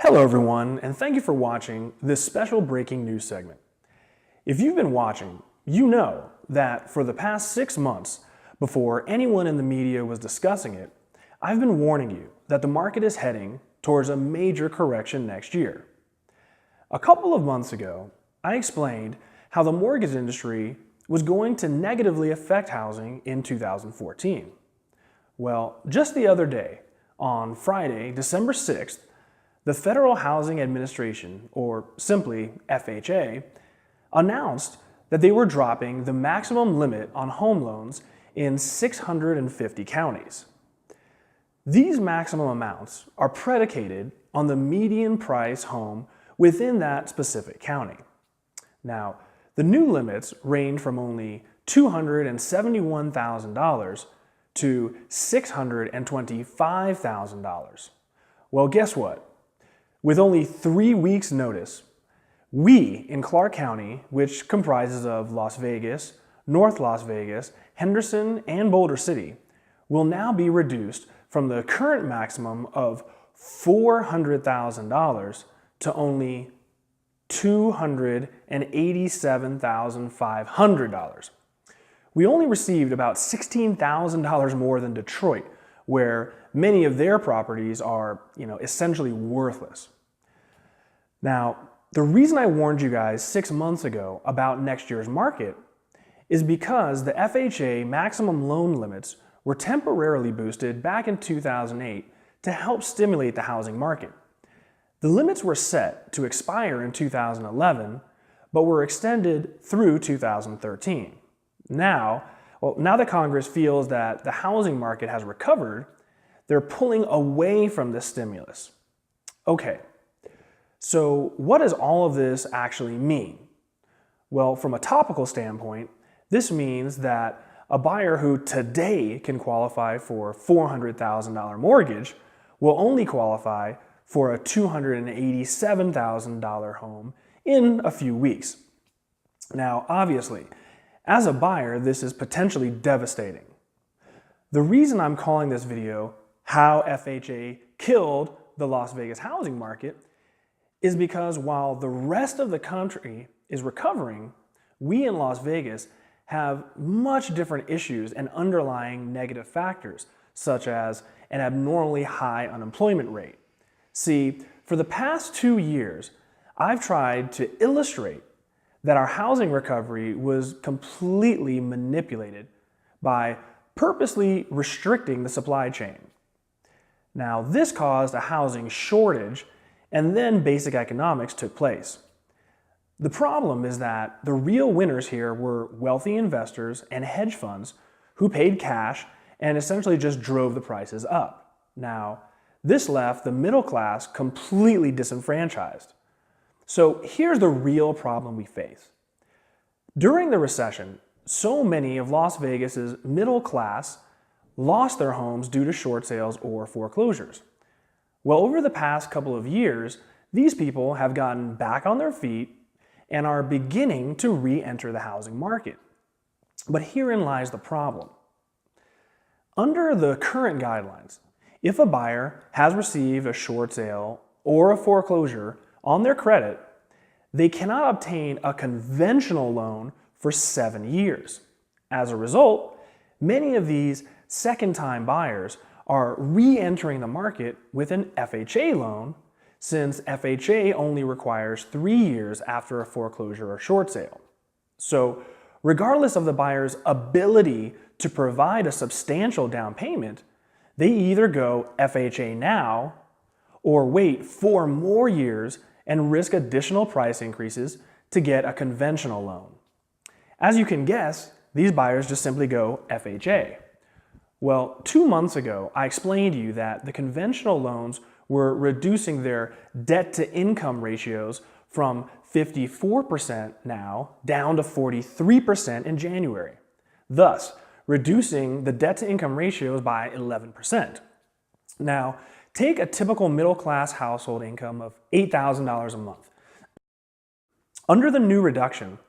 Hello everyone, and thank you for watching this special breaking news segment. If you've been watching, you know that for the past 6 months, before anyone in the media was discussing it, I've been warning you that the market is heading towards a major correction next year. A couple of months ago, I explained how the mortgage industry was going to negatively affect housing in 2014. Well, just the other day, on Friday, December 6th, the Federal Housing Administration, or simply FHA, announced that they were dropping the maximum limit on home loans in 650 counties. These maximum amounts are predicated on the median price home within that specific county. Now, the new limits range from only $271,000 to $625,000. Well, guess what? With only 3 weeks' notice, we in Clark County, which comprises of Las Vegas, North Las Vegas, Henderson, and Boulder City, will now be reduced from the current maximum of $400,000 to only $287,500. We only received about $16,000 more than Detroit, where many of their properties are, essentially worthless. Now, the reason I warned you guys 6 months ago about next year's market is because the FHA maximum loan limits were temporarily boosted back in 2008 to help stimulate the housing market. The limits were set to expire in 2011, but were extended through 2013. Now that Congress feels that the housing market has recovered, they're pulling away from this stimulus. Okay, so what does all of this actually mean? Well, from a topical standpoint, this means that a buyer who today can qualify for a $400,000 mortgage will only qualify for a $287,000 home in a few weeks. Now, obviously, as a buyer, this is potentially devastating. The reason I'm calling this video How FHA Killed the Las Vegas Housing Market is because while the rest of the country is recovering, we in Las Vegas have much different issues and underlying negative factors, such as an abnormally high unemployment rate. See, for the past 2 years, I've tried to illustrate that our housing recovery was completely manipulated by purposely restricting the supply chain. Now, this caused a housing shortage, and then basic economics took place. The problem is that the real winners here were wealthy investors and hedge funds who paid cash and essentially just drove the prices up. Now, this left the middle class completely disenfranchised. So here's the real problem we face. During the recession, so many of Las Vegas's middle class lost their homes due to short sales or foreclosures. Well, over the past couple of years, these people have gotten back on their feet and are beginning to re-enter the housing market. But herein lies the problem. Under the current guidelines, if a buyer has received a short sale or a foreclosure on their credit, they cannot obtain a conventional loan for 7 years. As a result, many of these second-time buyers are re-entering the market with an FHA loan, since FHA only requires 3 years after a foreclosure or short sale. So, regardless of the buyer's ability to provide a substantial down payment, they either go FHA now or wait 4 more years and risk additional price increases to get a conventional loan. As you can guess, these buyers just simply go FHA. Well, 2 months ago, I explained to you that the conventional loans were reducing their debt-to-income ratios from 54% now down to 43% in January, thus reducing the debt-to-income ratios by 11%. Now, take a typical middle-class household income of $8,000 a month. Under the new reduction,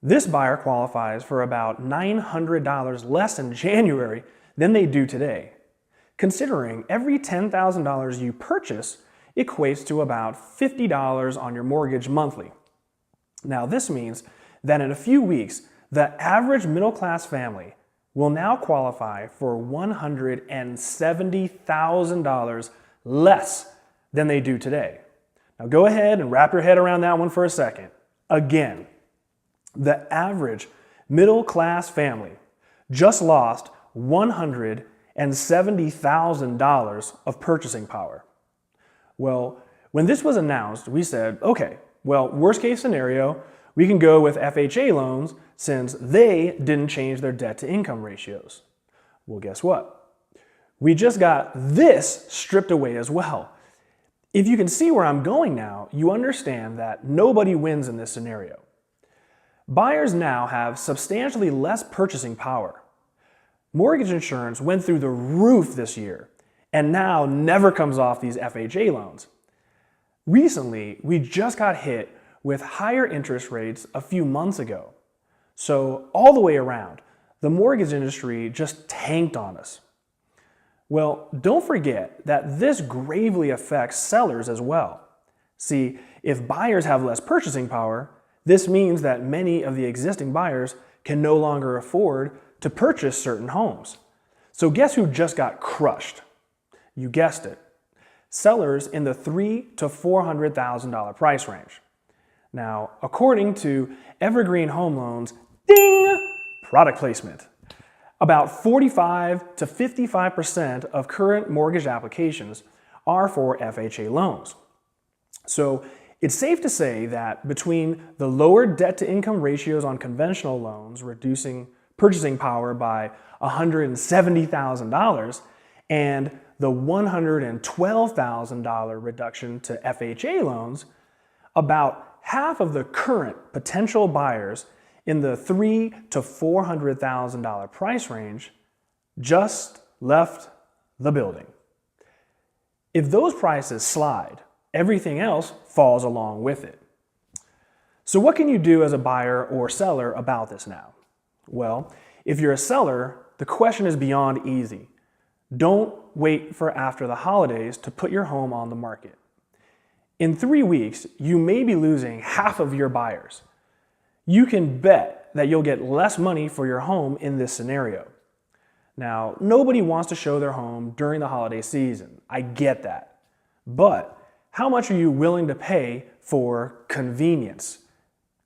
this buyer qualifies for about $900 less in January than they do today. Considering every $10,000 you purchase equates to about $50 on your mortgage monthly. Now, this means that in a few weeks, the average middle-class family will now qualify for $170,000 less than they do today. Now, go ahead and wrap your head around that one for a second. Again, the average middle-class family just lost $170,000 of purchasing power. Well, when this was announced, we said, okay, well, worst case scenario, we can go with FHA loans since they didn't change their debt to income ratios. Well, guess what? We just got this stripped away as well. If you can see where I'm going now, you understand that nobody wins in this scenario. Buyers now have substantially less purchasing power. Mortgage insurance went through the roof this year and now never comes off these FHA loans. Recently, we just got hit with higher interest rates a few months ago. So all the way around, the mortgage industry just tanked on us. Well, don't forget that this gravely affects sellers as well. See, if buyers have less purchasing power, this means that many of the existing buyers can no longer afford to purchase certain homes. So guess who just got crushed? You guessed it. Sellers in the $300,000 to $400,000 price range. Now, according to Evergreen Home Loans, ding, product placement, about 45 to 55% of current mortgage applications are for FHA loans. So it's safe to say that between the lower debt-to-income ratios on conventional loans, reducing purchasing power by $170,000, and the $112,000 reduction to FHA loans, about half of the current potential buyers in the $300,000 to $400,000 price range just left the building. If those prices slide, everything else falls along with it. So what can you do as a buyer or seller about this now? Well, if you're a seller, the question is beyond easy. Don't wait for after the holidays to put your home on the market. In 3 weeks, you may be losing half of your buyers. You can bet that you'll get less money for your home in this scenario. Now, nobody wants to show their home during the holiday season. I get that. But how much are you willing to pay for convenience?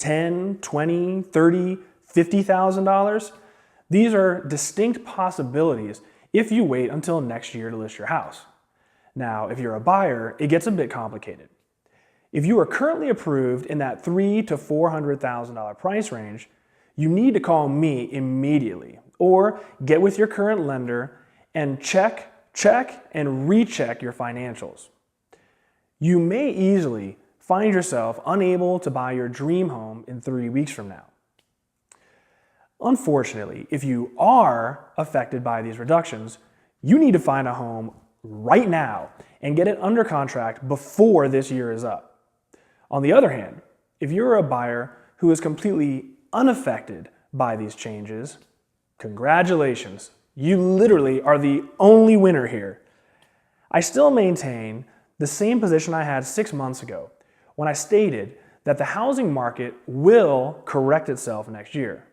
$10,000, $20,000, $30,000, $50,000? These are distinct possibilities if you wait until next year to list your house. Now, if you're a buyer, it gets a bit complicated. If you are currently approved in that $300,000 to $400,000 price range, you need to call me immediately or get with your current lender and check, and recheck your financials. You may easily find yourself unable to buy your dream home in 3 weeks from now. Unfortunately, if you are affected by these reductions, you need to find a home right now and get it under contract before this year is up. On the other hand, if you're a buyer who is completely unaffected by these changes, congratulations, you literally are the only winner here. I still maintain the same position I had 6 months ago when I stated that the housing market will correct itself next year.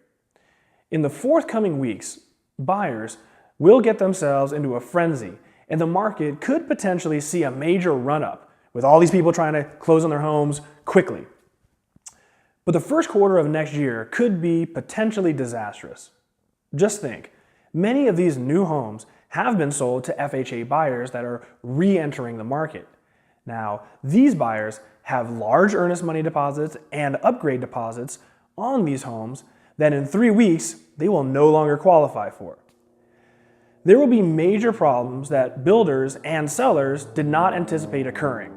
In the forthcoming weeks, buyers will get themselves into a frenzy and the market could potentially see a major run-up with all these people trying to close on their homes quickly. But the first quarter of next year could be potentially disastrous. Just think, many of these new homes have been sold to FHA buyers that are re-entering the market. Now, these buyers have large earnest money deposits and upgrade deposits on these homes that in 3 weeks they will no longer qualify for. There will be major problems that builders and sellers did not anticipate occurring.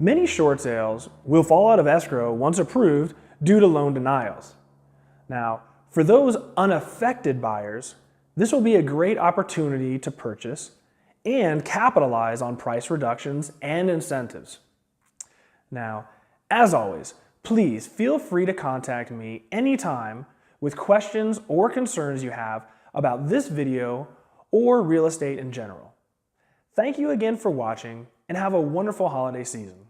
Many short sales will fall out of escrow once approved due to loan denials. Now, for those unaffected buyers, this will be a great opportunity to purchase and capitalize on price reductions and incentives. Now, as always, please feel free to contact me anytime with questions or concerns you have about this video or real estate in general. Thank you again for watching, and have a wonderful holiday season.